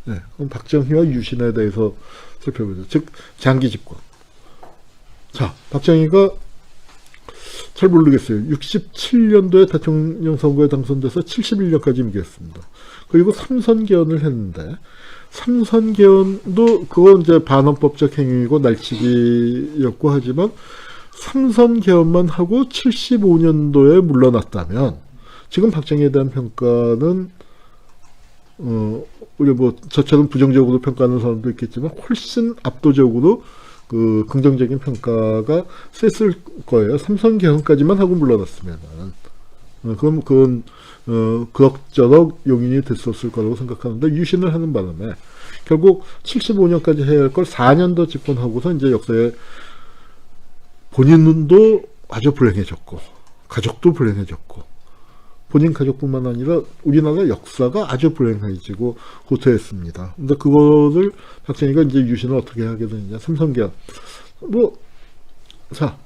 네, 그럼 박정희와 유신에 대해서 살펴보죠. 즉 장기 집권. 자, 박정희가 잘 모르겠어요. 67년도에 대통령 선거에 당선돼서 71년까지 임기했습니다. 그리고 3선 개헌을 했는데 3선 개헌도 그건 이제 반헌법적 행위고 날치기였고 하지만 3선 개헌만 하고 75년도에 물러났다면 지금 박정희에 대한 평가는 우리 뭐 저처럼 부정적으로 평가하는 사람도 있겠지만 훨씬 압도적으로 그 긍정적인 평가가 셌을 거예요. 3선 개헌까지만 하고 물러났으면 그럼 그건 그럭저럭 용인이 됐었을 거라고 생각하는데 유신을 하는 바람에 결국 75년까지 해야 할 걸 4년 더 집권하고서 이제 역사에 본인도 아주 불행해졌고 가족도 불행해졌고 본인 가족뿐만 아니라 우리나라 역사가 아주 불행해지고 후퇴했습니다. 근데 그거를 박정희가 이제 유신을 어떻게 하게 되느냐. 삼선개헌. 자,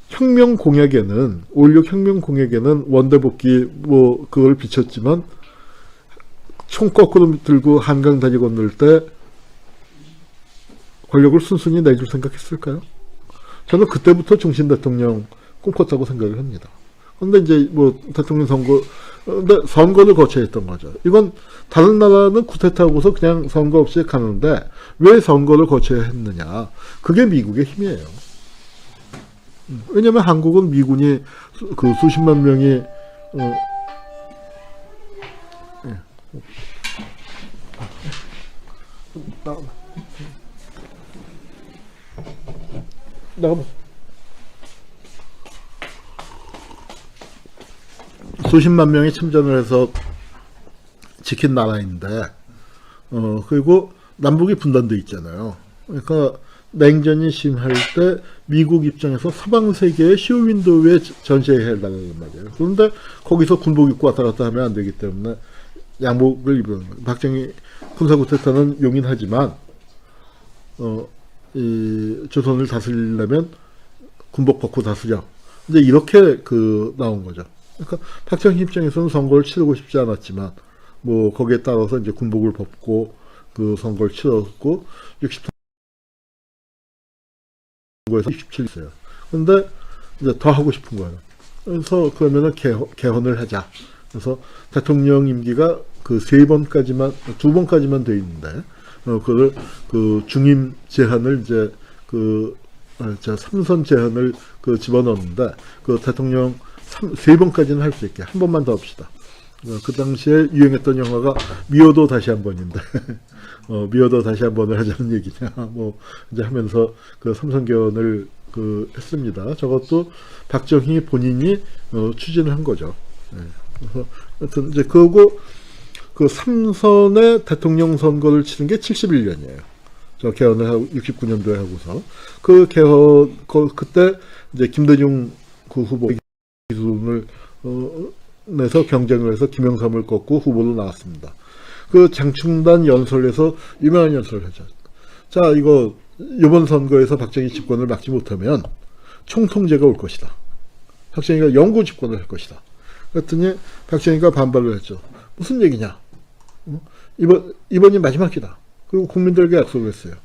혁명 공약에는, 5.16 혁명 공약에는 원대복귀 그걸 비쳤지만 총 거꾸로 들고 한강 다리 건널 때 권력을 순순히 내줄 생각했을까요? 저는 그때부터 중신 대통령 꿈꿨다고 생각을 합니다. 근데 이제 대통령 근데 선거를 거쳐야 했던 거죠. 이건 다른 나라는 쿠데타하고서 그냥 선거 없이 가는데 왜 선거를 거쳐야 했느냐. 그게 미국의 힘이에요. 왜냐면 한국은 미군이 그 수십만 명이 나가봐. 수십만 명이 참전을 해서 지킨 나라인데, 그리고 남북이 분단돼 있잖아요. 그러니까 냉전이 심할 때 미국 입장에서 서방 세계의 쇼윈도우에 전시해야 한다는 말이에요. 그런데 거기서 군복 입고 왔다 갔다 하면 안 되기 때문에 양복을 입는 거예요. 박정희 군사쿠데타는 용인하지만, 이 조선을 다스리려면 군복 벗고 다스려. 이제 이렇게 나온 거죠. 그러니까 박정희 입장에서는 선거를 치르고 싶지 않았지만 거기에 따라서 이제 군복을 벗고 그 선거를 치렀고 60선거에서 67있어요. 근데 이제 더 하고 싶은 거예요. 그래서 그러면은 개헌을 하자. 그래서 대통령 임기가 그 3번까지만 2번까지만 돼 있는데 그걸 그 중임 제한을 이제 3선 제한을 집어넣었는데 그 대통령 3번까지는 할 수 있게 한 번만 더 합시다. 그 당시에 유행했던 영화가 미워도 다시 한 번인데 미워도 다시 한 번을 하자는 얘기냐 이제 하면서 그 삼선개헌을 했습니다. 저것도 박정희 본인이 추진을 한 거죠. 그래서 하여튼 이제 그거고 그 3선의 대통령 선거를 치는 게 71년이에요. 저 개헌을 하고 69년도에 하고서 그 개헌 그때 이제 김대중 그 후보 기준을 내서 경쟁을 해서 김영삼을 꺾고 후보로 나왔습니다. 그 장충단 연설에서 유명한 연설을 하죠. 자, 이번 선거에서 박정희 집권을 막지 못하면 총통제가 올 것이다. 박정희가 영구 집권을 할 것이다. 그랬더니 박정희가 반발을 했죠. 무슨 얘기냐? 이번이 마지막이다. 그리고 국민들에게 약속을 했어요.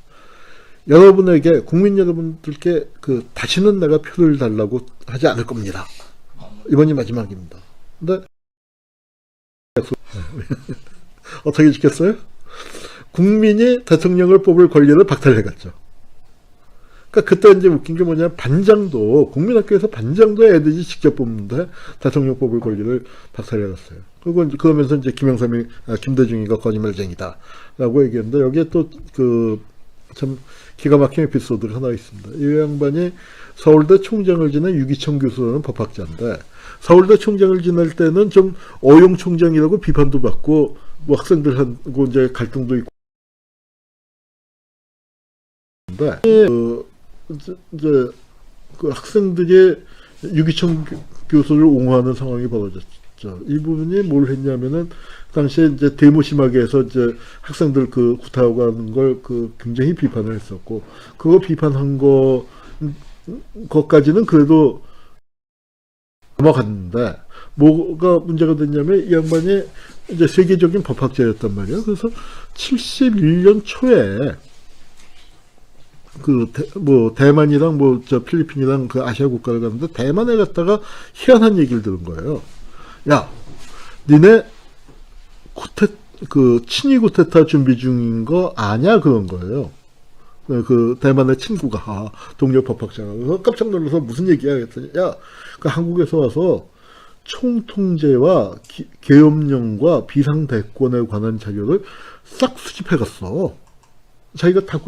국민 여러분들께 다시는 내가 표를 달라고 하지 않을 겁니다. 이번이 마지막입니다. 근데 어떻게 지켰어요? 국민이 대통령을 뽑을 권리를 박탈해갔죠. 그러니까 그때 이제 웃긴 게 뭐냐면 반장도 국민학교에서 반장도 애들이 직접 뽑는데 대통령 뽑을 권리를 박탈해갔어요. 그리고 그러면서 이제 김대중이가 거짓말쟁이다라고 얘기했는데 여기에 또 참 기가 막힌 에피소드가 하나 있습니다. 이 양반이 서울대 총장을 지낸 유기청 교수라는 법학자인데 서울대 총장을 지낼 때는 좀 어용 총장이라고 비판도 받고 학생들하고 이제 갈등도 있고 근데 이제 그 학생들이 유기청 교수를 옹호하는 상황이 벌어졌죠. 이 부분이 뭘 했냐면은 당시에 이제 데모 심하게 해서 이제 학생들 구타하고 하는 걸 굉장히 비판을 했었고 그거 비판한 것까지는 그래도 넘어갔는데 뭐가 문제가 됐냐면 이 양반이 이제 세계적인 법학자였단 말이에요. 그래서 71년 초에 대만이랑 필리핀이랑 그 아시아 국가를 갔는데 대만에 갔다가 희한한 얘기를 들은 거예요. 야, 니네 친위 쿠데타 준비 중인 거 아냐? 그런 거예요. 그 대만의 친구가 동료 법학자가 그래서 깜짝 놀라서 무슨 얘기야 했더니 야, 그 한국에서 와서 총통제와 계엄령과 비상대권에 관한 자료를 싹 수집해 갔어. 자기가 다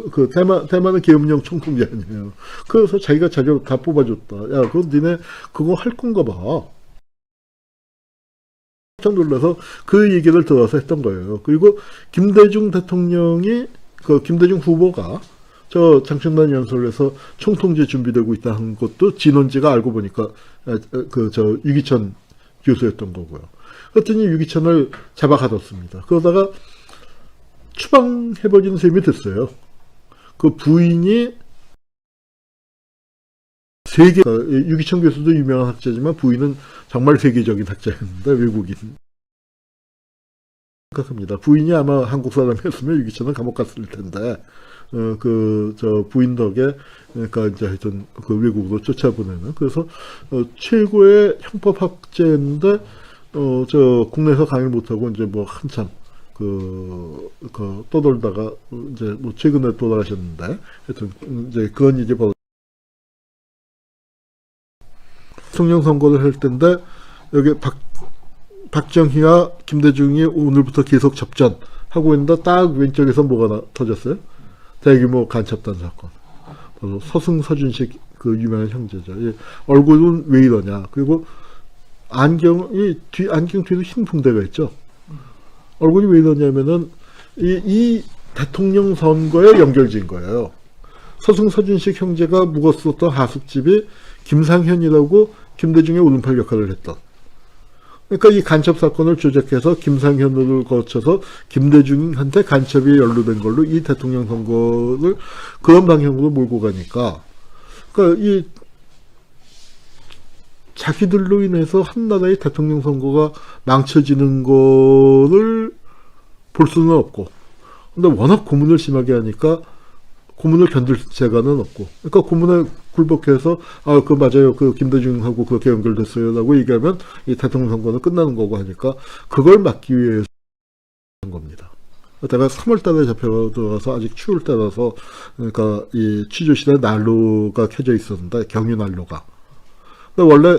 대만은 계엄령 총통제 아니에요. 그래서 자기가 자료 다 뽑아줬다. 야, 그럼 니네 그거 할 건가 봐. 깜짝 놀라서 그 얘기를 들어서 했던 거예요. 그리고 김대중 후보가 저 장충만 연설에서 총통제 준비되고 있다 한 것도 진원지가 알고 보니까 유기천 교수였던 거고요. 그랬더니 유기천을 잡아가뒀습니다. 그러다가 추방해버리는 셈이 됐어요. 그 부인이 유기천 교수도 유명한 학자지만 부인은 정말 세계적인 학자였는데 외국인. 생각합니다. 부인이 아마 한국 사람이었으면 유기천은 감옥 갔을 텐데 부인 덕에 그러니까 이제 하여튼 그 외국으로 쫓아보내는 그래서 최고의 형법학자인데 국내에서 강의를 못하고 이제 한참 떠돌다가 이제 최근에 돌아가셨는데 하여튼 이제 그건 이제 대통령 선거를 할 텐데 여기 박정희와 김대중이 오늘부터 계속 접전하고 있는데 딱 왼쪽에서 뭐가 터졌어요? 대규모 간첩단 사건. 바로 서승서준식 그 유명한 형제죠. 얼굴은 왜 이러냐. 그리고 안경 뒤에도 흰 붕대가 있죠. 얼굴이 왜 이러냐면은 이 대통령 선거에 연결된 거예요. 서승서준식 형제가 묵었었던 하숙집이 김상현이라고 김대중의 오른팔 역할을 했던. 그러니까 이 간첩 사건을 조작해서 김상현을 거쳐서 김대중한테 간첩이 연루된 걸로 이 대통령 선거를 그런 방향으로 몰고 가니까, 그러니까 이 자기들로 인해서 한 나라의 대통령 선거가 망쳐지는 거를 볼 수는 없고, 근데 워낙 고문을 심하게 하니까 고문을 견딜 재간은 없고, 그러니까 고문에 굴복해서 그거 맞아요, 김대중하고 그렇게 연결됐어요라고 얘기하면 이 대통령 선거는 끝나는 거고 하니까 그걸 막기 위해서 한 겁니다. 내가 3월달에 잡혀들어가서 아직 추울 때라서 그러니까 이 취조실에 난로가 켜져 있었는데 경유 난로가. 근데 원래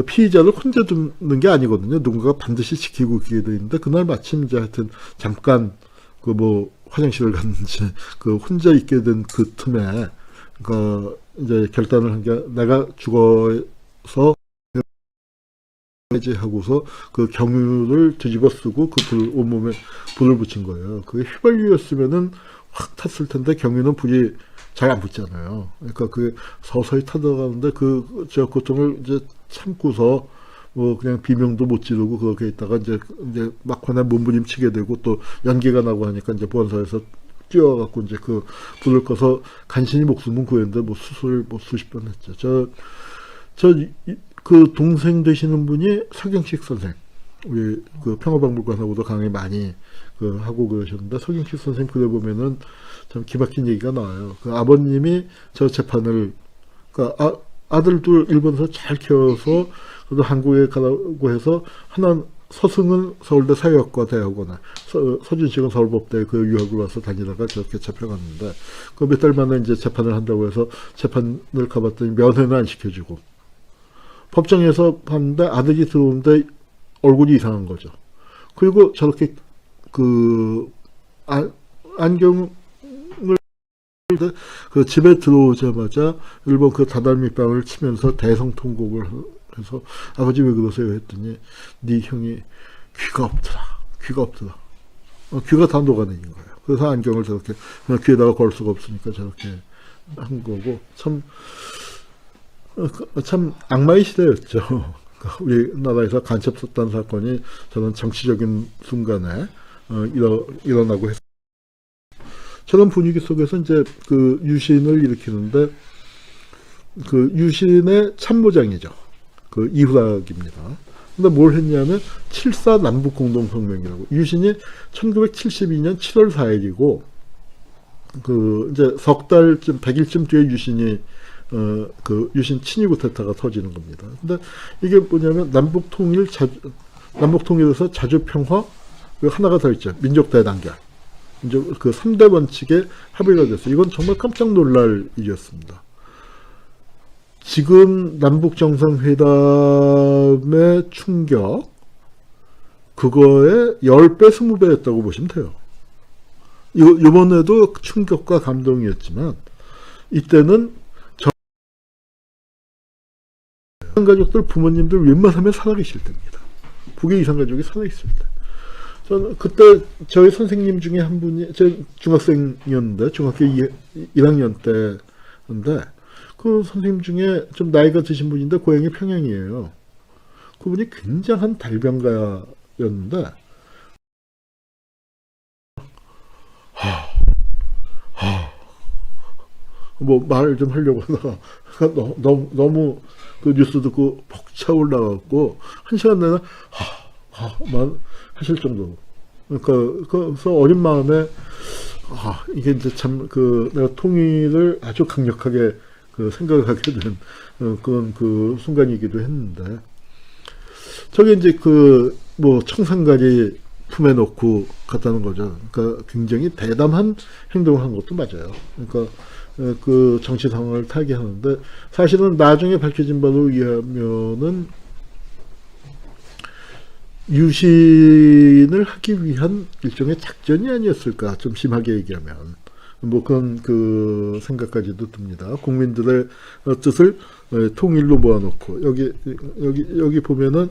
피의자를 혼자 두는 게 아니거든요. 누군가가 반드시 지키고 있게 돼 있는데 그날 마침 이제 하여튼 잠깐 화장실을 갔는지 혼자 있게 된 그 틈에 이제 결단을 한 게 내가 죽어서 하고서 그 경유를 뒤집어 쓰고 온몸에 불을 붙인 거예요. 그게 휘발유였으면은 확 탔을 텐데 경유는 불이 잘 안 붙잖아요. 그러니까 그 서서히 타들어가는데 저 고통을 이제 참고서 그냥 비명도 못 지르고 그렇게 있다가 이제 막판에 몸부림치게 되고 또 연기가 나고 하니까 이제 보안소에서 뛰어갖고 이제 불을 꺼서 간신히 목숨은 구했는데 수술 수십 번 했죠. 그 동생 되시는 분이 서경식 선생, 우리 평화박물관하고도 강의 많이 하고 그러셨는데 서경식 선생 글에 보면은 참 기막힌 얘기가 나와요. 아버님이 저 재판을 아들 둘 일본에서 잘 키워서 그래도 한국에 가라고 해서 서승은 서울대 사회학과 대학원에 서준식은 서울법대 유학을 와서 다니다가 저렇게 잡혀갔는데 몇 달 만에 이제 재판을 한다고 해서 재판을 가봤더니 면회는 안 시켜주고 법정에서 봤는데 아들이 들어오는데 얼굴이 이상한 거죠. 그리고 저렇게 안경을 집에 들어오자마자 일본 다달미빵을 치면서 대성통곡을 해서 아버지 왜 그러세요 했더니 네 형이 귀가 없더라. 귀가 다 녹아내린 거예요. 그래서 안경을 저렇게 귀에다가 걸 수가 없으니까 저렇게 한 거고 참 악마의 시대였죠. 우리나라에서 간첩sad단 사건이 저는 정치적인 순간에 일어나고 했습니다. 저런 분위기 속에서 이제 유신을 일으키는데 유신의 참모장이죠. 이후락입니다. 근데 뭘 했냐면 7.4 남북공동성명이라고. 유신이 1972년 7월 4일이고 그 이제 석 달쯤 100일쯤 뒤에 유신이 그 유신 친위 쿠데타가 터지는 겁니다. 근데 이게 뭐냐면 남북통일에서 자주평화 그리고 하나가 더 있죠. 민족 대단결. 이제 그 3대 원칙에 합의가 됐어요. 이건 정말 깜짝 놀랄 일이었습니다. 지금 남북 정상회담의 충격 그거에 10배, 20배였다고 보시면 돼요. 이번에도 충격과 감동이었지만 이때는 이산가족들 부모님들 웬만하면 살아계실 때입니다. 북의 이산가족이 살아있을 때. 저는 그때 저희 선생님 중에 한 분이 제 중학생이었는데 중학교 1학년 때인데 그 선생님 중에 좀 나이가 드신 분인데 고향이 평양이에요. 그분이 굉장한 달변가였는데 뭐 말 좀 하려고 하다가 너무 그 뉴스 듣고 벅차 올라갔고 한 시간 내내 만 하실 정도로. 그러니까 그래서 어린 마음에 이게 이제 참 그 내가 통일을 아주 강력하게 그 생각하게 된 그런 그 순간이기도 했는데 저게 이제 그 뭐 청산가리 품에 넣고 갔다는 거죠. 그러니까 굉장히 대담한 행동을 한 것도 맞아요. 그러니까 그 정치 상황을 타개하는데 사실은 나중에 밝혀진 바로 의하면은 유신을 하기 위한 일종의 작전이 아니었을까, 좀 심하게 얘기하면. 뭐 그런 그 생각까지도 듭니다. 국민들의 뜻을 통일로 모아놓고 여기 보면은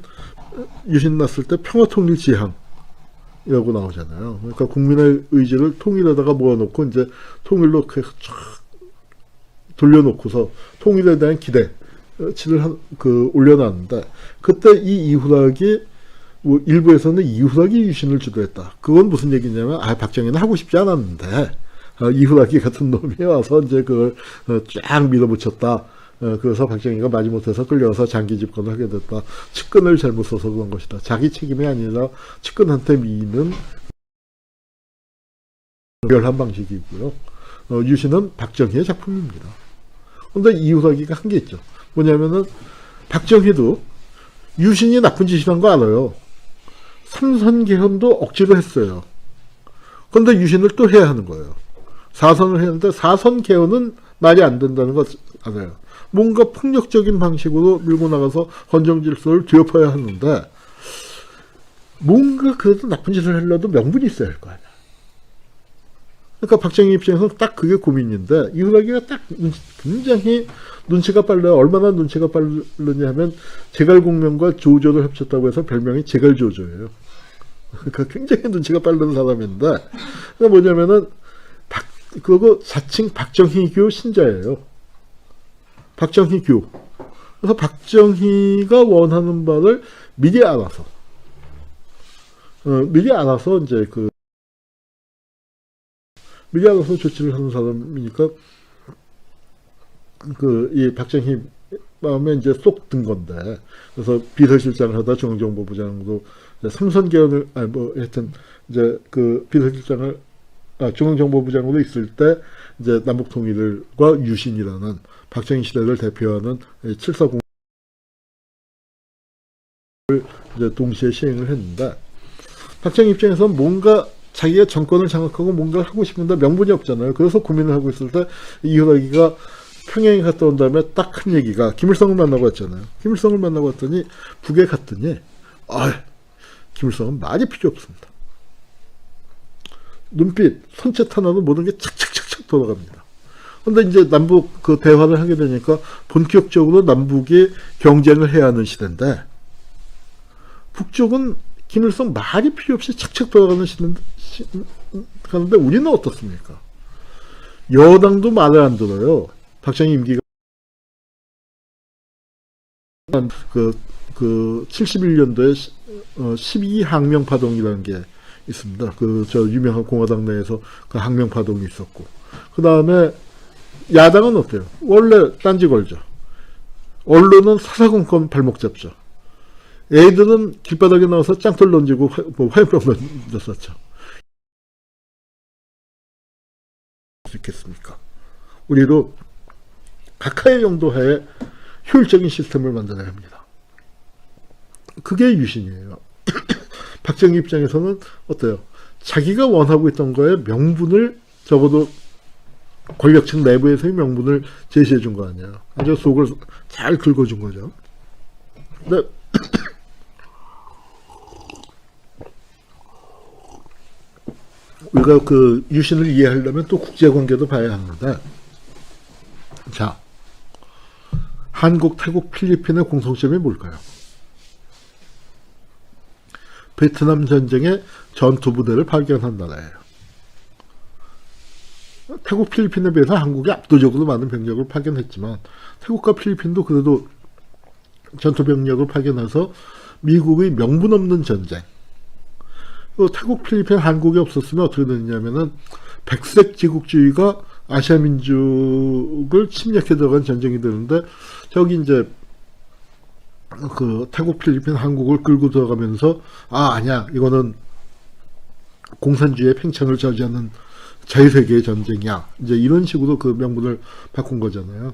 유신 났을 때 평화통일 지향이라고 나오잖아요. 그러니까 국민의 의지를 통일에다가 모아놓고 이제 통일로 쫙 돌려놓고서 통일에 대한 기대치를 올려놨는데 그때 이 이후락이 뭐 일부에서는 이후락이 유신을 주도했다. 그건 무슨 얘기냐면 박정희는 하고 싶지 않았는데 이후락이 같은 놈이 와서 이제 그걸 쫙 밀어붙였다. 그래서 박정희가 마지못해서 끌려와서 장기 집권을 하게 됐다. 측근을 잘못 써서 그런 것이다. 자기 책임이 아니라 측근한테 미는 멸한 방식이고요. 유신은 박정희의 작품입니다. 그런데 이후락이가 한 게 있죠. 뭐냐면은 박정희도 유신이 나쁜 짓이란 거 알아요. 삼선개헌도 억지로 했어요. 그런데 유신을 또 해야 하는 거예요. 사선을 했는데 사선개헌은 말이 안 된다는 거 알아요. 뭔가 폭력적인 방식으로 밀고 나가서 헌정질서를 뒤엎어야 하는데 뭔가 그래도 나쁜 짓을 하려도 명분이 있어야 할 거 아니야. 그러니까 박정희 입장에서는 딱 그게 고민인데 이후락이가 딱 굉장히 눈치가 빨라요. 얼마나 눈치가 빠르냐 하면 제갈공명과 조조를 합쳤다고 해서 별명이 제갈조조예요. 그러니까 굉장히 눈치가 빠른 사람인데 그러니까 뭐냐면은 그거 자칭 박정희교 신자예요. 박정희교. 그래서 박정희가 원하는 바를 미리 알아서 이제 미리 알아서 조치를 하는 사람이니까 이 박정희 마음에 이제 쏙 든 건데 그래서 비서실장을 하다 중앙정보부장으로 삼선개헌을 하여튼 이제 그 비서실장을 중앙정보부장으로 있을 때 이제 남북통일과 유신이라는 박정희 시대를 대표하는 7.4공 이제 동시에 시행을 했는데 박정희 입장에서는 뭔가 자기가 정권을 장악하고 뭔가를 하고 싶은데 명분이 없잖아요. 그래서 고민을 하고 있을 때 이후락이가 평양에 갔다 온 다음에 딱 한 얘기가 김일성을 만나고 왔잖아요. 김일성을 만나고 왔더니 북에 갔더니 김일성은 말이 필요 없습니다. 눈빛, 손짓 하나도 모든 게 착착착착 돌아갑니다. 그런데 이제 남북 그 대화를 하게 되니까 본격적으로 남북이 경쟁을 해야 하는 시대인데 북쪽은 김일성 말이 필요 없이 착착 돌아가는 시대인데 가는데 우리는 어떻습니까? 여당도 말을 안 들어요. 박정희 임기가 71년도에 12항명파동이라는 게 있습니다. 저 유명한 공화당 내에서 그 항명파동이 있었고 그 다음에 야당은 어때요? 원래 딴지 걸죠. 언론은 사사건건 발목 잡죠. 애들은 길바닥에 나와서 짱돌 던지고 화염병 던졌었죠. 수 있겠습니까? 우리도 각하의 용도하에 효율적인 시스템을 만들어야 합니다. 그게 유신이에요. 박정희 입장에서는 어때요? 자기가 원하고 있던 거에 명분을, 적어도 권력층 내부에서의 명분을 제시해 준 거 아니에요. 아주 속을 잘 긁어준 거죠. 근데 우리가 그 유신을 이해하려면 또 국제관계도 봐야 하는데, 자, 한국, 태국, 필리핀의 공통점이 뭘까요? 베트남 전쟁의 전투부대를 발견한 나라예요. 태국, 필리핀에 비해서 한국이 압도적으로 많은 병력을 파견했지만, 태국과 필리핀도 그래도 전투병력을 파견해서 미국의 명분 없는 전쟁, 태국, 필리핀, 한국이 없었으면 어떻게 되느냐면은 백색 제국주의가 아시아 민족을 침략해 들어간 전쟁이 되는데, 저기 이제 그 태국, 필리핀, 한국을 끌고 들어가면서 아니야, 이거는 공산주의의 팽창을 저지하는 제2세계의 전쟁이야, 이제 이런 식으로 그 명분을 바꾼 거잖아요.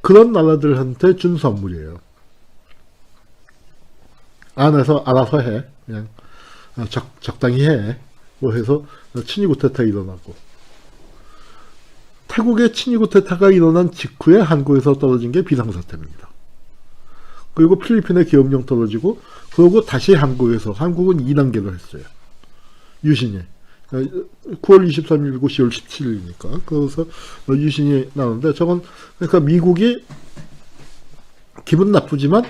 그런 나라들한테 준 선물이에요. 알아서 해, 그냥 적당히 해, 뭐 해서 친위 쿠데타가 일어나고, 태국의 친위 쿠데타가 일어난 직후에 한국에서 떨어진 게 비상사태입니다. 그리고 필리핀의 계엄령 떨어지고, 그리고 다시 한국은 2단계로 했어요. 유신이 9월 23일이고 10월 17일이니까 그래서 유신이 나오는데, 저건 그러니까 미국이 기분 나쁘지만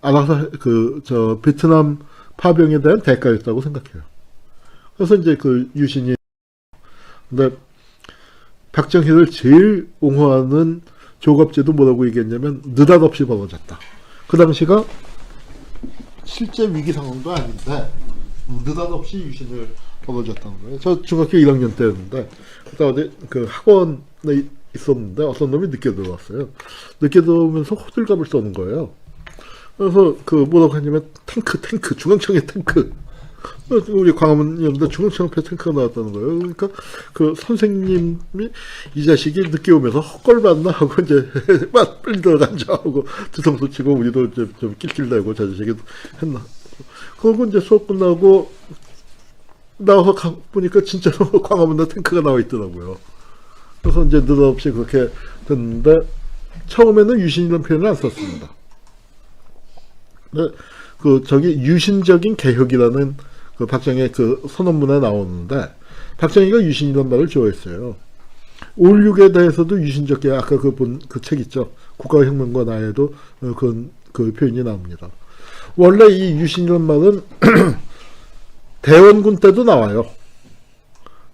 알아서 베트남 파병에 대한 대가였다고 생각해요. 그래서 이제 그 유신이, 근데 박정희를 제일 옹호하는 조갑제도 뭐라고 얘기했냐면 느닷없이 벌어졌다. 그 당시가 실제 위기 상황도 아닌데 느닷없이 유신을 벌어졌다는 거예요. 저 중학교 1학년 때였는데, 그때 어디 그 학원에 있었는데 어떤 놈이 늦게 들어왔어요. 늦게 들어오면서 호들갑을 써는 거예요. 그래서 그 뭐라고 하냐면 탱크 중앙청의 탱크, 우리 광화문이었는데 중앙청 앞에 탱크가 나왔다는 거예요. 그러니까 그 선생님이 이 자식이 늦게 오면서 헛걸봤나 하고 이제 막 빨리 들어간자 하고 뒤통수 치고, 우리도 좀 낄낄대고 저 자식이 했나. 그리고 이제 수업 끝나고 나와서 보니까 진짜로 광화문에 탱크가 나와 있더라고요. 그래서 이제 느닷없이 그렇게 됐는데, 처음에는 유신이라는 표현을 안 썼습니다. 저기 유신적인 개혁이라는 그 박정희의 그 선언문에 나오는데, 박정희가 유신이라는 말을 좋아했어요. 5.16에 대해서도 유신적 개혁, 아까 그 책 있죠. 국가혁명과 나에도 그 표현이 나옵니다. 원래 이 유신이라는 말은 대원군 때도 나와요.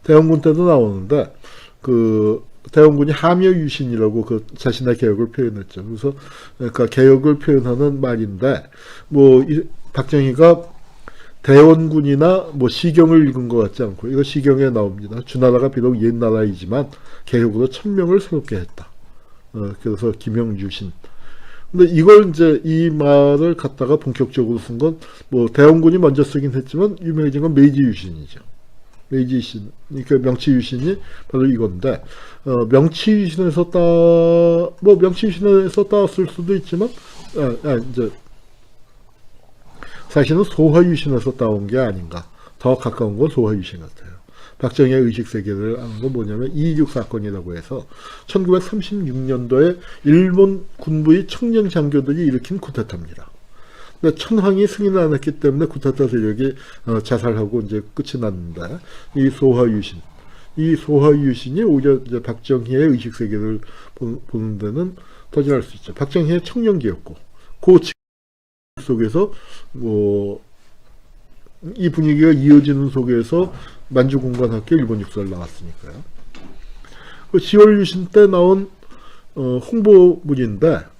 대원군 때도 나오는데, 그 대원군이 하묘 유신이라고 그 자신의 개혁을 표현했죠. 그래서 그러니까 개혁을 표현하는 말인데, 뭐 박정희가 대원군이나 뭐 시경을 읽은 것 같지 않고, 이거 시경에 나옵니다. 주나라가 비록 옛 나라이지만 개혁으로 천명을 새롭게 했다. 그래서 김영유신. 근데 이걸 이제 이 말을 갖다가 본격적으로 쓴 건 뭐 대원군이 먼저 쓰긴 했지만 유명해진 건 메이지 유신이죠. 메이지 유신, 그러니까 명치 유신이 바로 이건데, 명치 유신에서 명치 유신에서 따왔을 수도 있지만, 이제 사실은 소화 유신에서 따온 게 아닌가. 더 가까운 건 소화 유신 같아요. 박정희의 의식 세계를 아는 건 뭐냐면 2.26 사건이라고 해서 1936년도에 일본 군부의 청년 장교들이 일으킨 쿠데타입니다. 근데 천황이 승인을 안 했기 때문에 쿠데타 세력이 자살하고 이제 끝이 났는데, 이 소화 유신이 오히려 이제 박정희의 의식 세계를 보는 데는 더 잘할 수 있죠. 박정희의 청년기였고, 그 속에서 이 분위기가 이어지는 속에서 만주공관학교 일본 육사를 나왔으니까요. 그 10월 유신 때 나온 홍보물인데,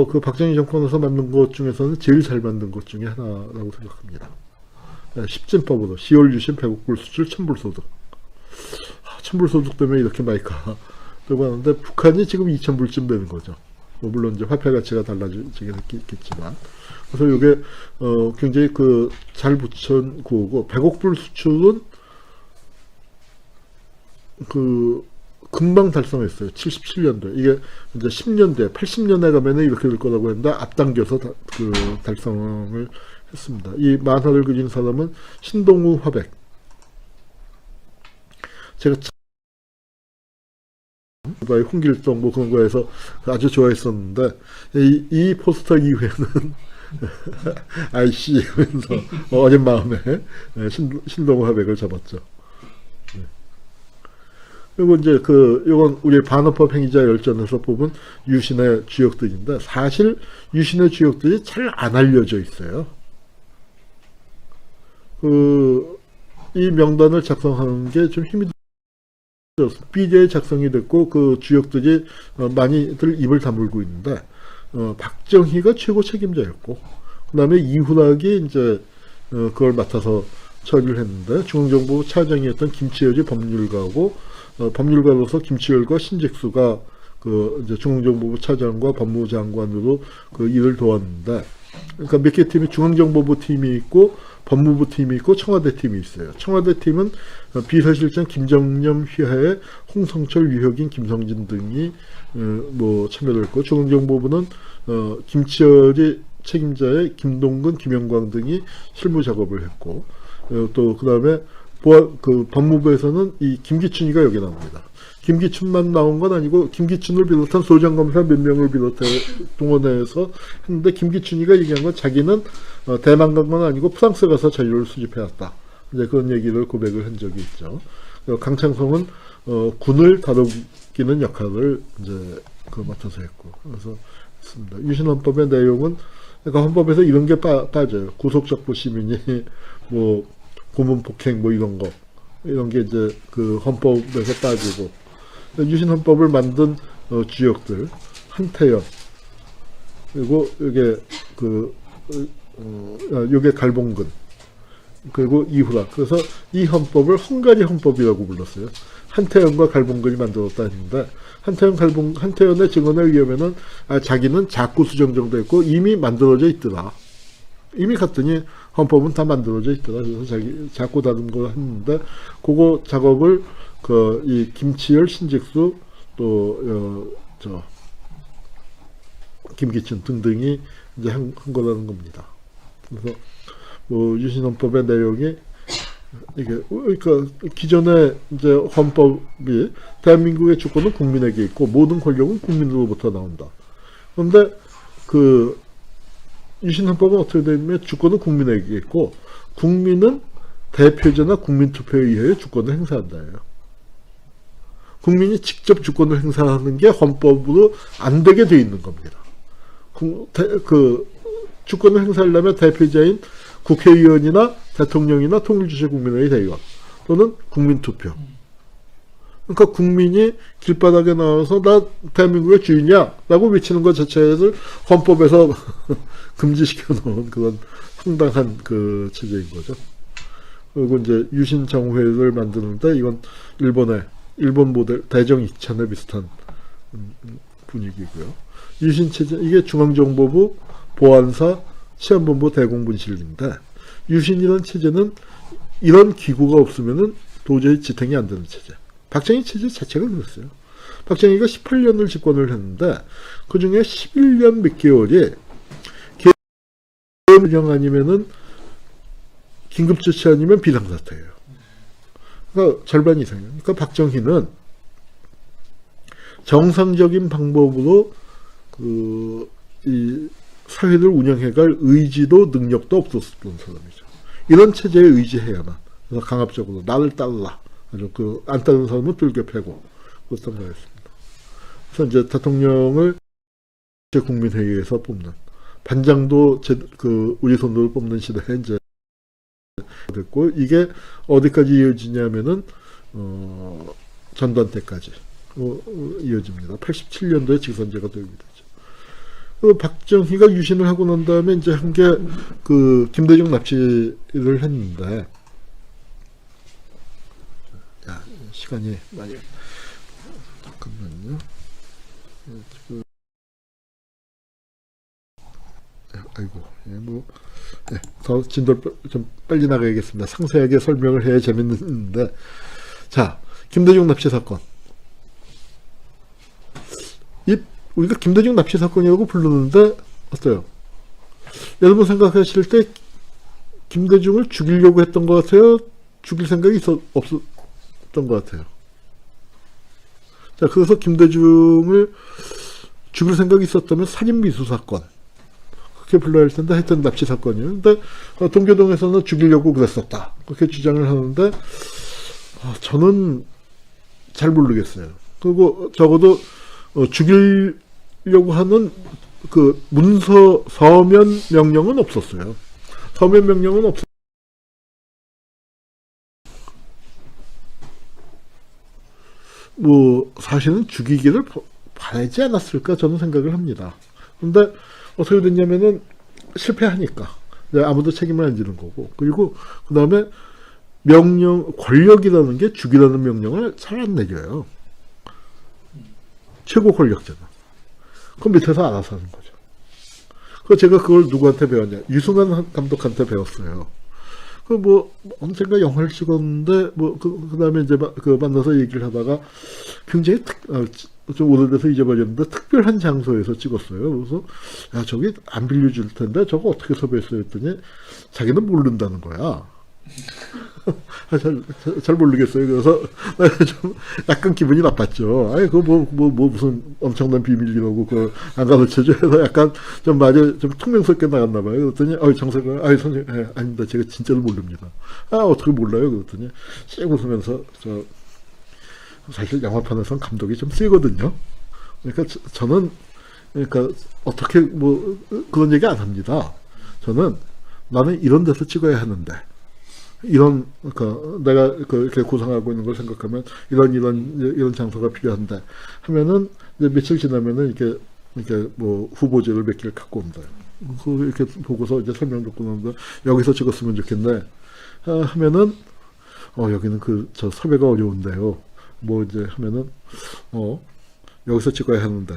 그 박정희 정권에서 만든 것 중에서는 제일 잘 만든 것 중에 하나라고 생각합니다. 10진법으로 10월 유신 100억불 수출 천불소득. 천불소득 때문에 이렇게 많이 가. 그러고 하는데, 북한이 지금 2000불쯤 되는 거죠. 뭐 물론 이제 화폐 가치가 달라지긴 했겠지만. 그래서 이게 굉장히 잘 붙인 구호고, 100억 불 수출은 금방 달성했어요. 77년도에. 이게 이제 10년대, 80년에 가면은 이렇게 될 거라고 했는데, 앞당겨서 달성을 했습니다. 이 만화를 그린 사람은 신동우 화백. 제가 홍길동 뭐 그런 거에서 아주 좋아했었는데, 이 포스터 이후에는 아이씨 하면서 어린 마음에 신동우 화백을 잡았죠. 그리고 이제 요건 우리 반어법 행위자 열전에서 뽑은 유신의 주역들인데, 사실 유신의 주역들이 잘 안 알려져 있어요. 이 명단을 작성하는 게 좀 힘이 들었어요. 비대에 작성이 됐고, 주역들이 많이들 입을 다물고 있는데, 박정희가 최고 책임자였고, 그 다음에 이후락이 이제 그걸 맡아서 처리를 했는데, 중앙정보부 차장이었던 김치열이 법률가고, 법률가로서 김치열과 신직수가 이제 중앙정보부 차장과 법무장관으로 일을 도왔는데, 그러니까 몇 개 팀이 중앙정보부 팀이 있고 법무부 팀이 있고 청와대 팀이 있어요. 청와대 팀은 비서실장 김정념 휘하에 홍성철, 유혁인, 김성진 등이 뭐 참여를 했고, 중앙정보부는 김치열이 책임자의 김동근, 김영광 등이 실무 작업을 했고, 또 그 다음에 법무부에서는 이 김기춘이가 여기 나옵니다. 김기춘만 나온 건 아니고, 김기춘을 비롯한 소장검사 몇 명을 비롯해 동원해서 했는데, 김기춘이가 얘기한 건 자기는 대만 간 건 아니고 프랑스 가서 자료를 수집해왔다. 이제 그런 얘기를 고백을 한 적이 있죠. 강창성은 군을 다루기는 역할을 이제 맡아서 했고, 그래서 했습니다. 유신헌법의 내용은, 그러니까 헌법에서 이런 게 빠져요. 구속적부 시민이 뭐 고문 폭행 뭐 이런 게 이제 헌법에서 빠지고, 유신헌법을 만든 주역들, 한태연, 그리고 요게 갈봉근, 그리고 이후락. 그래서 이 헌법을 헝가리 헌법이라고 불렀어요. 한태연과 갈봉근이 만들었다 했는데, 한태연의 증언에 의하면은 자기는 자꾸 수정정도 했고 이미 만들어져 있더라. 이미 갔더니 헌법은 다 만들어져 있더라. 그래서 자기 자꾸 다른 거 했는데, 그거 작업을 이 김치열, 신직수, 또 김기춘 등등이 이제 한 거라는 겁니다. 그래서 뭐 유신헌법의 내용이 이게, 그러니까 기존의 이제 헌법이 대한민국의 주권은 국민에게 있고 모든 권력은 국민으로부터 나온다. 그런데 유신헌법은 어떻게 되냐면 주권은 국민에게 있고, 국민은 대표제나 국민투표에 의하여 주권을 행사한다예요. 국민이 직접 주권을 행사하는 게 헌법으로 안 되게 돼 있는 겁니다. 주권을 행사하려면 대표자인 국회의원이나 대통령이나 통일주체 국민회의 대의원 또는 국민투표. 그러니까 국민이 길바닥에 나와서 나 대한민국의 주인이야 라고 외치는 것 자체를 헌법에서 금지시켜 놓은 그런 황당한 체제인 거죠. 그리고 이제 유신정회를 만드는데, 이건 일본 모델 대정 이천에 비슷한 분위기고요. 유신체제, 이게 중앙정보부, 보안사, 치안본부, 대공분실인데, 유신이라는 체제는 이런 기구가 없으면은 도저히 지탱이 안 되는 체제. 박정희 체제 자체가 그랬어요. 박정희가 18년을 집권을 했는데, 그 중에 11년 몇 개월이 계엄령 아니면은 긴급조치 아니면 비상사태예요. 그러니까 절반 이상이에요. 그러니까 박정희는 정상적인 방법으로 이 사회를 운영해갈 의지도 능력도 없었던 사람이죠. 이런 체제에 의지해야만, 그래서 강압적으로 나를 따르라, 아주 안 따르는 사람은 뚫겨 패고 그랬던 거였습니다. 그래서 이제 대통령을 국민회의에서 뽑는, 반장도 우리 손으로 뽑는 시대에 이제 됐고, 이게 어디까지 이어지냐면은 전두환 때까지 이어집니다. 87년도에 직선제가 되게 되죠. 박정희가 유신을 하고 난 다음에 이제 한 게 김대중 납치를 했는데, 시간이 많이, 잠깐만요. 아이고, 예, 뭐, 예, 더 진도를 좀 빨리 나가야겠습니다. 상세하게 설명을 해야 재밌는데. 자, 김대중 납치 사건. 우리가 김대중 납치 사건이라고 부르는데, 어때요? 여러분 생각하실 때, 김대중을 죽이려고 했던 것 같아요? 죽일 생각이 없었던 것 같아요. 자, 그래서 김대중을 죽일 생각이 있었다면 살인미수 사건. 그렇게 불러야 할 텐데, 하여튼 납치 사건이에요. 근데, 동교동에서는 죽이려고 그랬었다. 그렇게 주장을 하는데, 저는 잘 모르겠어요. 그리고 적어도, 죽이려고 하는 그 서면 명령은 없었어요. 서면 명령은 없었어요. 뭐, 사실은 죽이기를 바라지 않았을까 저는 생각을 합니다. 근데 어떻게 됐냐면은 실패하니까 아무도 책임을 안 지는 거고, 그리고 그 다음에 권력이라는 게 죽이라는 명령을 잘 안 내려요. 최고 권력자는. 그럼 밑에서 알아서 하는 거죠. 제가 그걸 누구한테 배웠냐? 유승환 감독한테 배웠어요. 뭐, 언젠가 영화를 찍었는데, 그 다음에 이제 만나서 얘기를 하다가 굉장히 좀 오래돼서 잊어버렸는데, 특별한 장소에서 찍었어요. 그래서, 야, 저기 안 빌려줄 텐데, 저거 어떻게 섭외했어요? 했더니, 자기는 모른다는 거야. 잘 모르겠어요. 그래서 좀 약간 기분이 나빴죠. 아니, 무슨 엄청난 비밀이라고, 안 가르쳐줘. 해서 약간 좀 좀 퉁명스럽게 나갔나 봐요. 그랬더니, 정세가, 선생님, 아닙니다. 제가 진짜로 모릅니다. 어떻게 몰라요? 그랬더니, 씩 웃으면서, 사실 영화판에선 감독이 좀 세거든요. 그러니까 저는, 어떻게, 그런 얘기 안 합니다. 나는 이런 데서 찍어야 하는데, 내가 이렇게 구상하고 있는 걸 생각하면 이런 장소가 필요한데 하면은 이제 며칠 지나면은 이렇게 후보지를 몇 개를 갖고 온다. 이렇게 보고서 이제 설명 듣고 나는데 여기서 찍었으면 좋겠네. 하면은 여기는 저 섭외가 어려운데요. 이제 하면은 여기서 찍어야 하는데.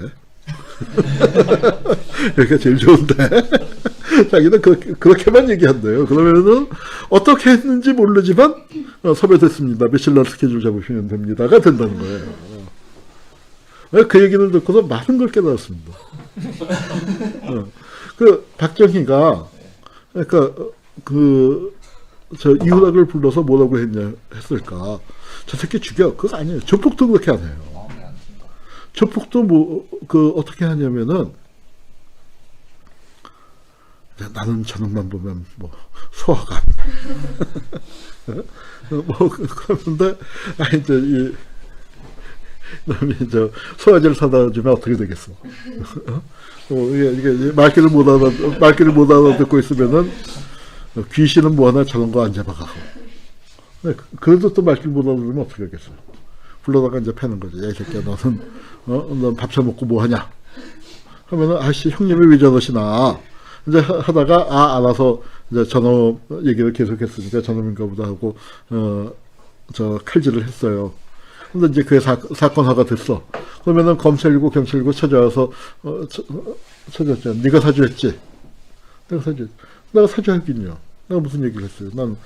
여기가 제일 좋은데. 자기는 그렇게만 얘기한대요. 그러면은 어떻게 했는지 모르지만 섭외됐습니다. 며칠 날 스케줄 잡으시면 됩니다가 된다는 거예요. 그 얘기를 듣고서 많은 걸 깨달았습니다. 박정희가 이후락을 불러서 뭐라고 했을까? 저 새끼 죽여. 그거 아니에요. 조폭도 그렇게 안 해요. 조폭도 어떻게 하냐면은 나는 저놈만 보면 소화가 그런데 이제 소화제를 사다 주면 어떻게 되겠어? 이게 말귀를 못 알아듣고 있으면은 귀신은 뭐 하나 저런 거 안 잡아가고. 그래도 또 말귀를 못 알아들으면 어떻게 하겠어? 불러다가 이제 패는 거죠. 야, 이 새끼야, 넌 밥 처먹고 뭐 하냐? 하면은, 아씨, 형님이 왜 저러시나? 이제 하다가, 알아서, 이제 저놈 얘기를 계속 했으니까 저놈인가 보다 하고, 칼질을 했어요. 근데 이제 그게 사건화가 됐어. 그러면은 검찰이고 경찰이고 찾아와서, 찾았잖아. 네가 사주했지? 내가 사주하긴요. 내가 무슨 얘기를 했어요? 난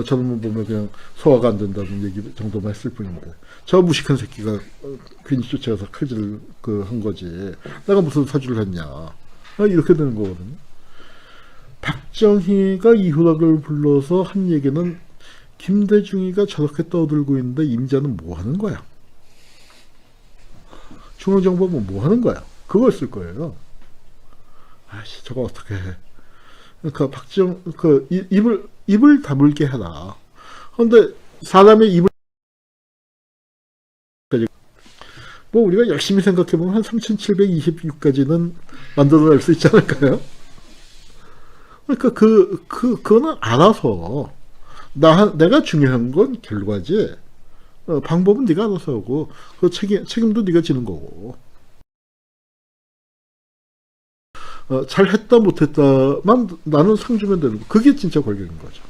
저놈을 보면 그냥 소화가 안 된다는 얘기 정도만 했을 뿐인데. 저 무식한 새끼가 괜히 쫓아가서 칼질을 한 거지. 내가 무슨 사주를 했냐. 이렇게 되는 거거든요. 박정희가 이후락을 불러서 한 얘기는 김대중이가 저렇게 떠들고 있는데 임자는 뭐 하는 거야? 중앙정보가 뭐 하는 거야? 그거였을 거예요. 아씨, 저거 어떻게 해. 입을 다물게 해라. 그런데 사람의 입을 우리가 열심히 생각해보면 한 3726까지는 만들어낼 수 있지 않을까요? 그러니까 그거는 알아서 내가 중요한 건 결과지. 방법은 네가 알아서 하고 책임도 네가 지는 거고. 잘했다 못했다만 나는 상 주면 되는 거. 그게 진짜 권력인 거죠.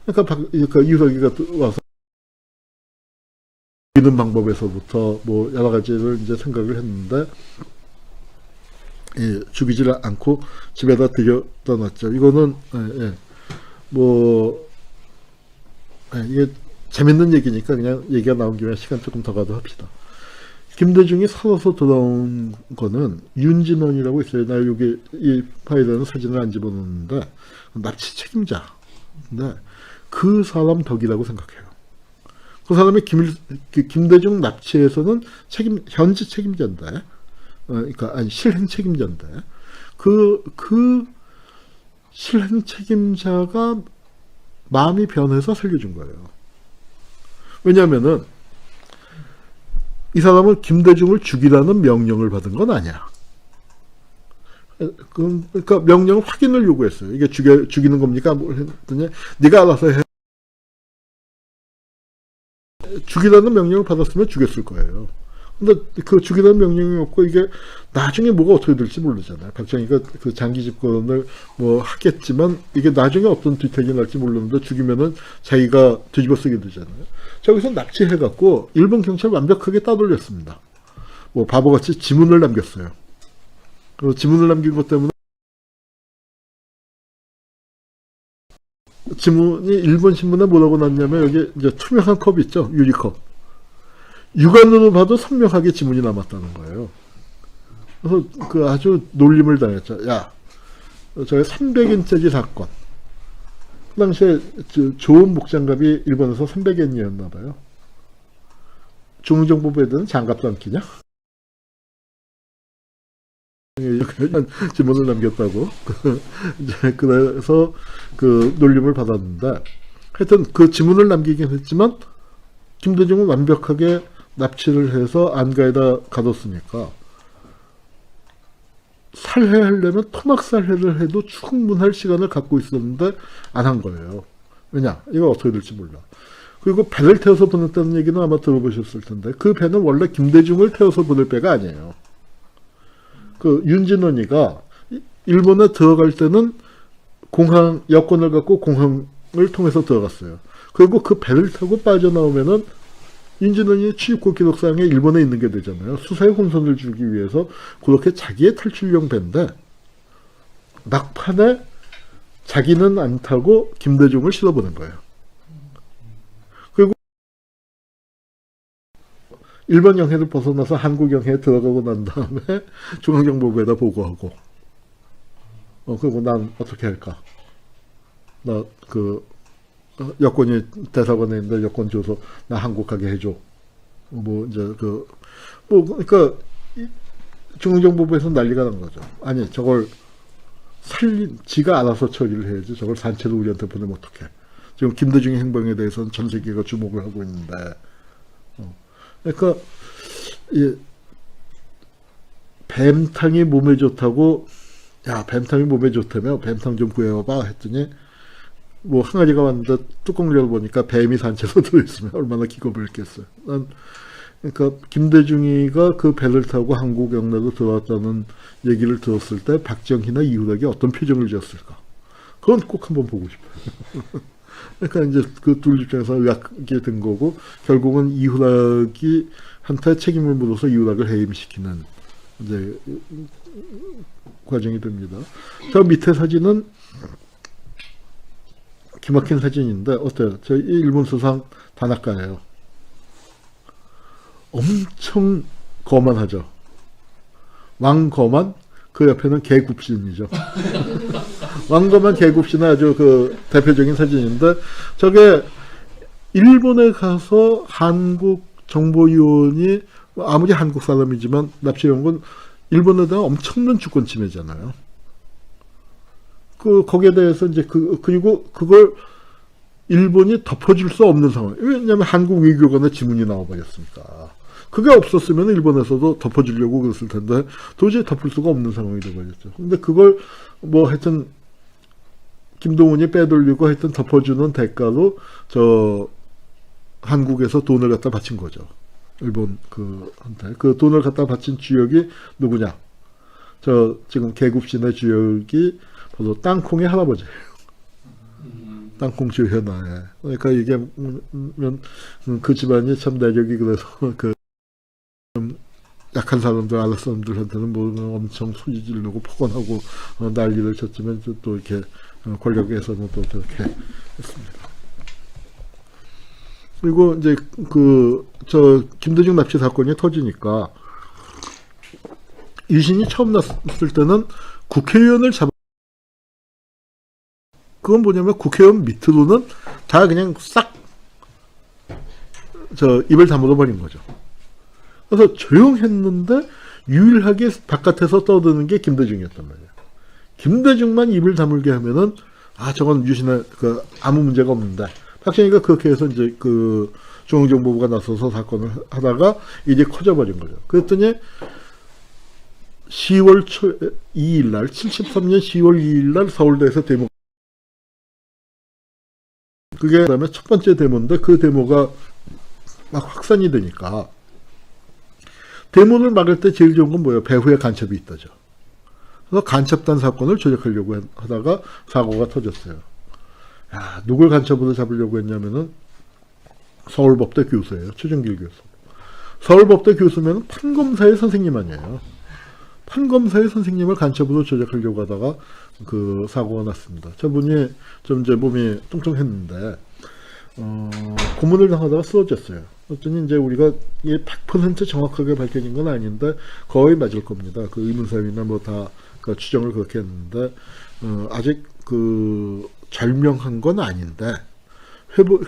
그러니까 이후락이가 와서 이기는 방법에서부터 여러 가지를 이제 생각을 했는데 죽이질 않고 집에다 들여다 놨죠. 이거는 뭐 이게 재밌는 얘기니까 그냥 얘기가 나온 김에 시간 조금 더 가도 합시다. 김대중이 살아서 돌아온 거는 윤진원이라고 있어요. 나 여기 이 파일에는 사진을 안 집어넣는데 납치 책임자인데 그 사람 덕이라고 생각해요. 그 사람이 김대중 납치에서는 현지 책임자인데, 그러니까 아니 실행 책임자인데 그 실행 책임자가 마음이 변해서 살려준 거예요. 왜냐하면은 이 사람은 김대중을 죽이라는 명령을 받은 건 아니야. 그러니까 명령 확인을 요구했어요. 이게 죽이는 겁니까? 뭘 했더니 네가 알아서 해. 죽이라는 명령을 받았으면 죽였을 거예요. 근데 그 죽이라는 명령이 없고 이게 나중에 뭐가 어떻게 될지 모르잖아요. 박정희가 그 장기 집권을 뭐 하겠지만 이게 나중에 어떤 뒤태기 날지 모르는데 죽이면은 자기가 뒤집어 쓰게 되잖아요. 저기서 납치해갖고 일본 경찰 완벽하게 따돌렸습니다. 뭐 바보같이 지문을 남겼어요. 그리고 지문을 남긴 것 때문에 지문이 일본 신문에 뭐라고 났냐면 여기 이제 투명한 컵 있죠, 유리컵. 육안으로 봐도 선명하게 지문이 남았다는 거예요. 그래서 그 아주 놀림을 당했죠. 야, 저게 300엔짜리 사건. 그 당시에 좋은 목장갑이 일본에서 300엔이었나 봐요. 중앙정보부에는 장갑도 안 끼냐? 지문을 남겼다고. 그래서 그 놀림을 받았는데, 하여튼 그 지문을 남기긴 했지만, 김대중은 완벽하게 납치를 해서 안가에다 가뒀으니까, 살해하려면 토막살해를 해도 충분할 시간을 갖고 있었는데 안 한 거예요. 왜냐? 이거 어떻게 될지 몰라. 그리고 배를 태워서 보냈다는 얘기는 아마 들어보셨을 텐데 그 배는 원래 김대중을 태워서 보낼 배가 아니에요. 그 윤진원이가 일본에 들어갈 때는 공항 여권을 갖고 공항을 통해서 들어갔어요. 그리고 그 배를 타고 빠져나오면은 윤진원이 취입국 기록상에 일본에 있는 게 되잖아요. 수사에 혼선을 주기 위해서 그렇게 자기의 탈출용 배인데 막판에 자기는 안 타고 김대중을 실어보낸 거예요. 그리고 일본 영해를 벗어나서 한국 영해에 들어가고 난 다음에 중앙정보부에다 보고하고 그리고 난 어떻게 할까? 나 여권이 대사관에 있는데 여권 줘서 나 한국 가게 해줘. 뭐 이제 그러니까 중앙정보부에서 난리가 난 거죠. 아니 저걸 지가 알아서 처리를 해야지. 저걸 산채로 우리한테 보내면 어떡해. 지금 김대중의 행방에 대해서는 전 세계가 주목을 하고 있는데. 그러니까 뱀탕이 몸에 좋다고 야 뱀탕이 몸에 좋다며 뱀탕 좀 구해와봐 했더니. 뭐 항아리가 왔는데 뚜껑을 열어보니까 뱀이 산채로 들어있으면 얼마나 기겁을 했겠어요. 그러니까 김대중이가 그 배를 타고 한국 영내로 들어왔다는 얘기를 들었을 때 박정희나 이후락이 어떤 표정을 지었을까? 그건 꼭 한번 보고 싶어요. 그러니까 이제 그 둘 입장에서 의학이 된 거고 결국은 이후락이 한테 책임을 물어서 이후락을 해임시키는 이제 과정이 됩니다. 저 밑에 사진은 기막힌 사진인데 어때요? 저 일본 수상 다나카예요. 엄청 거만하죠. 왕거만 그 옆에는 개굽신이죠. 왕거만 개굽신은 아주 그 대표적인 사진인데 저게 일본에 가서 한국 정보요원이 아무리 한국 사람이지만 납치한 건 일본에 대한 엄청난 주권 침해잖아요. 거기에 대해서 이제 그리고 그걸 일본이 덮어줄 수 없는 상황. 왜냐하면 한국 외교관의 지문이 나와버렸으니까. 그게 없었으면 일본에서도 덮어주려고 그랬을 텐데 도저히 덮을 수가 없는 상황이 돼버렸죠. 근데 그걸 뭐 하여튼 김동훈이 빼돌리고 하여튼 덮어주는 대가로 저 한국에서 돈을 갖다 바친 거죠. 일본 한테. 그 돈을 갖다 바친 주역이 누구냐? 저 지금 개굽신의 주역이 바로 땅콩의 할아버지예요. 땅콩 주현아에. 그러니까 이게 그 집안이 참 내력이 그래서 약한 사람들, 아랫 사람들한테는 뭐 엄청 소리 지르고 폭언하고 난리를 쳤지만 또 이렇게 권력에서는 또 저렇게 했습니다. 그리고 이제 김대중 납치 사건이 터지니까 유신이 처음 났을 때는 국회의원을 그건 뭐냐면 국회의원 밑으로는 다 그냥 싹 입을 다물어 버린 거죠. 그래서 조용했는데 유일하게 바깥에서 떠드는 게 김대중이었단 말이에요. 김대중만 입을 다물게 하면은 저건 유신에 아무 문제가 없는데, 박정희가 그렇게 해서 이제 중앙정보부가 나서서 사건을 하다가 이제 커져버린 거죠. 그랬더니 10월 2일 날, 73년 10월 2일 날 서울대에서 데모, 그게 그다음에 첫 번째 데모인데 그 데모가 막 확산이 되니까, 데모를 막을 때 제일 좋은 건 뭐예요? 배후에 간첩이 있다죠. 그래서 간첩단 사건을 조작하려고 하다가 사고가 터졌어요. 누굴 간첩으로 잡으려고 했냐면은 서울법대 교수예요. 최종길 교수. 서울법대 교수면 판검사의 선생님 아니에요. 판검사의 선생님을 간첩으로 조작하려고 하다가 사고가 났습니다. 저분이 좀 이제 몸이 뚱뚱했는데 고문을 당하다가 쓰러졌어요. 그랬더니 이제 우리가 이게 100% 정확하게 밝혀진 건 아닌데 거의 맞을 겁니다. 의문사위나 뭐 다 추정을 그렇게 했는데 아직 절명한 건 아닌데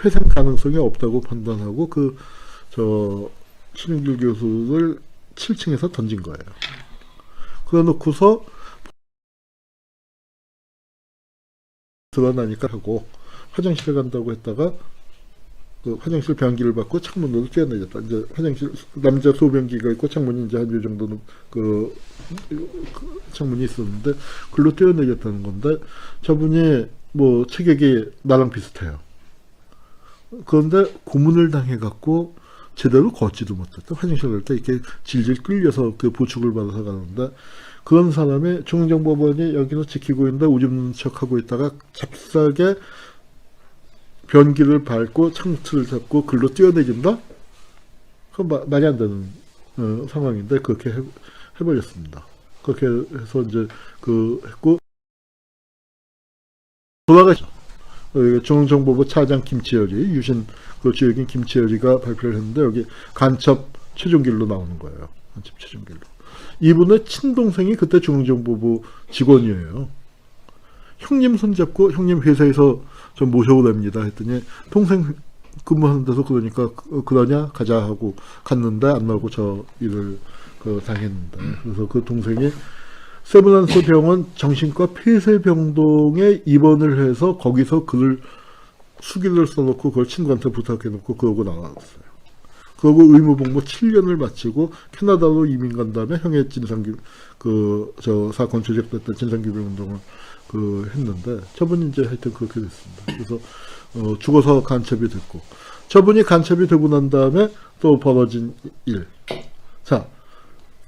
회생 가능성이 없다고 판단하고 신윤길 교수를 7층에서 던진 거예요. 그래놓고서 드러나니까 하고 화장실에 간다고 했다가 화장실 변기를 받고 창문으로 뛰어내렸다. 이제 화장실 남자 소변기가 있고 창문이 이제 한 요 정도는 창문이 있었는데 글로 뛰어내렸다는 건데, 저분이 뭐 체격이 나랑 비슷해요. 그런데 고문을 당해갖고 제대로 걷지도 못했다. 화장실 갈 때 이렇게 질질 끌려서 보충을 받아서 가는데, 그런 사람이 중앙정보원이 여기서 지키고 있는데 오줌 척하고 있다가 잽싸게 변기를 밟고 창틀을 잡고 글로 뛰어내린다? 그건 말이 안 되는 상황인데 그렇게 해버렸습니다. 그렇게 해서 이제 했고 돌아가죠. 중앙정보부 차장 김치열이, 유신 주역인 김치열이가 발표를 했는데 여기 간첩 최종길로 나오는 거예요. 간첩 최종길로. 이분의 친동생이 그때 중앙정보부 직원이에요. 형님 손잡고 형님 회사에서 좀 모셔오랍니다 했더니 동생 근무하는 데서 그러니까 그러냐 가자 하고 갔는데 안 나오고 저 일을 당했는데, 그래서 그 동생이 세브란스 병원 정신과 폐쇄병동에 입원을 해서 거기서 수기를 써놓고 그걸 친구한테 부탁해놓고 그러고 나왔어요. 그러고 의무복무 7년을 마치고 캐나다로 이민 간 다음에 형의 사건 조작됐던 진상규명운동을 했는데, 저분이 이제 하여튼 그렇게 됐습니다. 그래서 죽어서 간첩이 됐고, 저분이 간첩이 되고 난 다음에 또 벌어진 일. 자,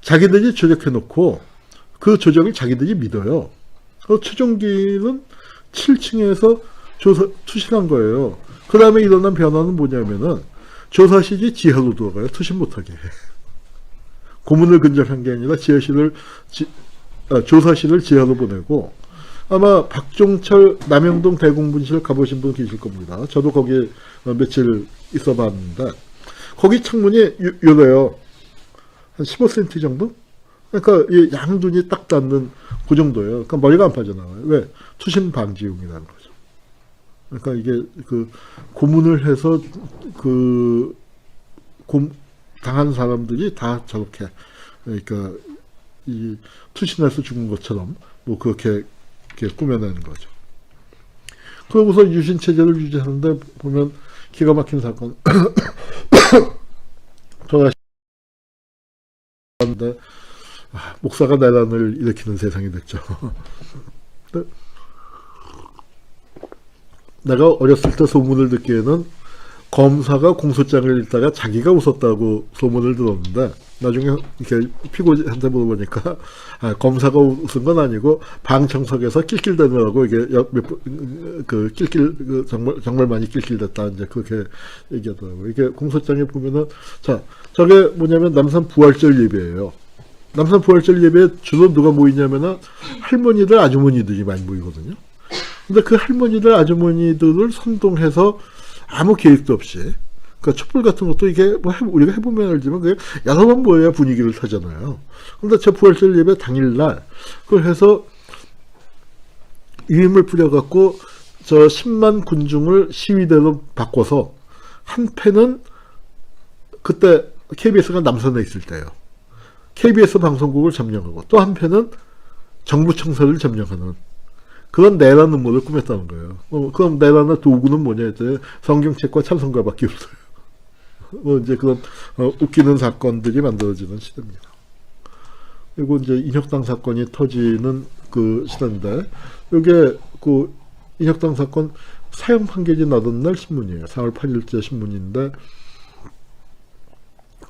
자기들이 조작해놓고 그 조작을 자기들이 믿어요. 최종기는 7층에서 투신한 거예요. 그 다음에 일어난 변화는 뭐냐면은 조사실이 지하로 들어가요. 투신 못하게. 고문을 근절한 게 아니라 조사실을 지하로 보내고, 아마 박종철 남영동 대공분실 가보신 분 계실 겁니다. 저도 거기에 며칠 있어 봤는데 거기 창문이 요래요. 한 15cm 정도? 그러니까 이 양눈이 딱 닿는 그 정도예요. 그러니까 머리가 안 빠져나와요. 왜? 투신 방지용이라는 거죠. 그러니까 이게 고문을 해서 당한 사람들이 다 저렇게, 그러니까 이 투신해서 죽은 것처럼 뭐 그렇게 꾸며내는 거죠. 그러고서 유신 체제를 유지하는데 보면 기가 막힌 사건. 돌아가셨는데 목사가 내란을 일으키는 세상이 됐죠. 내가 어렸을 때 소문을 듣기에는 검사가 공소장을 읽다가 자기가 웃었다고 소문을 들었는데 나중에 이렇게 피고한테 물어보니까 검사가 웃은 건 아니고 방청석에서 낄낄대느라고 이게 그 정말 많이 낄낄댔다 이제 그렇게 얘기하더라고요. 이게 공소장에 보면은 자 저게 뭐냐면 남산 부활절 예배예요. 남산 부활절 예배에 주로 누가 모이냐면은 할머니들 아주머니들이 많이 모이거든요. 근데 그 할머니들 아주머니들을 선동해서 아무 계획도 없이 그러니까 촛불 같은 것도 이게 뭐 우리가 해보면 알지만 그게 여러 번 모여야 분위기를 타잖아요. 근데 제 부활절 예배 당일날 그걸 해서 유임을 뿌려갖고 저 10만 군중을 시위대로 바꿔서 한 패는 그때 KBS가 남산에 있을 때예요. KBS 방송국을 점령하고 또 한 패는 정부 청사를 점령하는 그런 내란 음모를 꾸몄다는 거예요. 그럼 내란의 도구는 뭐냐 했더니 성경책과 찬송가밖에 없어요. 이제 그런 웃기는 사건들이 만들어지는 시대입니다. 그리고 이제 인혁당 사건이 터지는 그 시대인데 이게 그 인혁당 사건 사형 판결이 나던 날 신문이에요. 4월 8일째 신문인데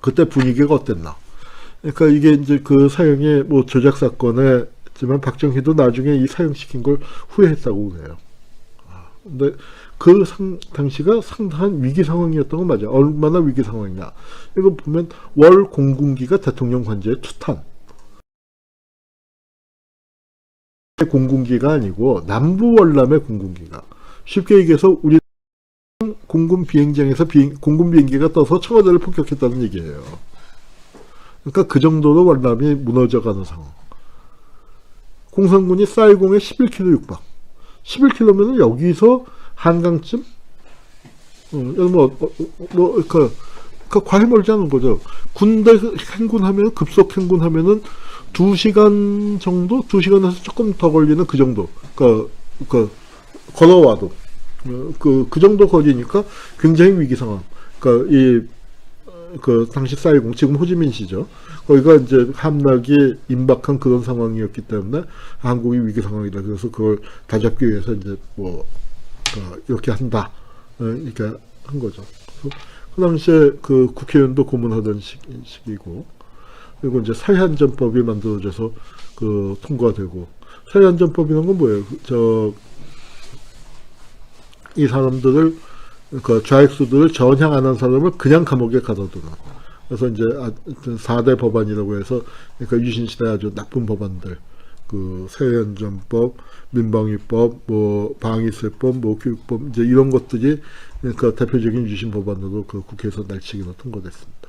그때 분위기가 어땠나? 그러니까 이게 이제 그 사형이 뭐 조작 사건에 지만 박정희도 나중에 이 사형시킨 걸 후회했다고 그래요. 근데 그 당시가 상당한 위기 상황이었던 건 맞아요. 얼마나 위기 상황이냐. 이거 보면 월 공군기가 대통령 관저에 투탄. 공군기가 아니고 남부 월남의 공군기가. 쉽게 얘기해서 우리 공군 비행장에서 공군 비행기가 떠서 청와대를 폭격했다는 얘기예요. 그러니까 그 정도로 월남이 무너져가는 상황. 공산군이 사이공에 11km 육박. 11km면 여기서 한강쯤? 과히 멀지 않은 거죠. 군대 행군하면, 급속 행군하면은 2시간 정도? 2시간에서 조금 더 걸리는 그 정도. 걸어와도. 그 정도 거리니까 굉장히 위기 상황. 당시 사이공, 지금 호지민시죠. 거기가 이제 함락이 임박한 그런 상황이었기 때문에 한국이 위기 상황이다. 그래서 그걸 다잡기 위해서 이제 이렇게 한다. 이렇게 한 거죠. 그 당시에 그 국회의원도 고문하던 시기고, 그리고 이제 사회안전법이 만들어져서 통과되고, 사회안전법이라는 건 뭐예요? 이 사람들을, 좌익수들을 전향 안 한 사람을 그냥 감옥에 가둬두는. 그래서 이제 4대 법안이라고 해서, 그러니까 유신시대 아주 나쁜 법안들, 사회안전법, 민방위법, 방위세법, 교육법, 이제 이런 것들이, 그러니까 대표적인 유신 법안으로 국회에서 날치기로 통과됐습니다.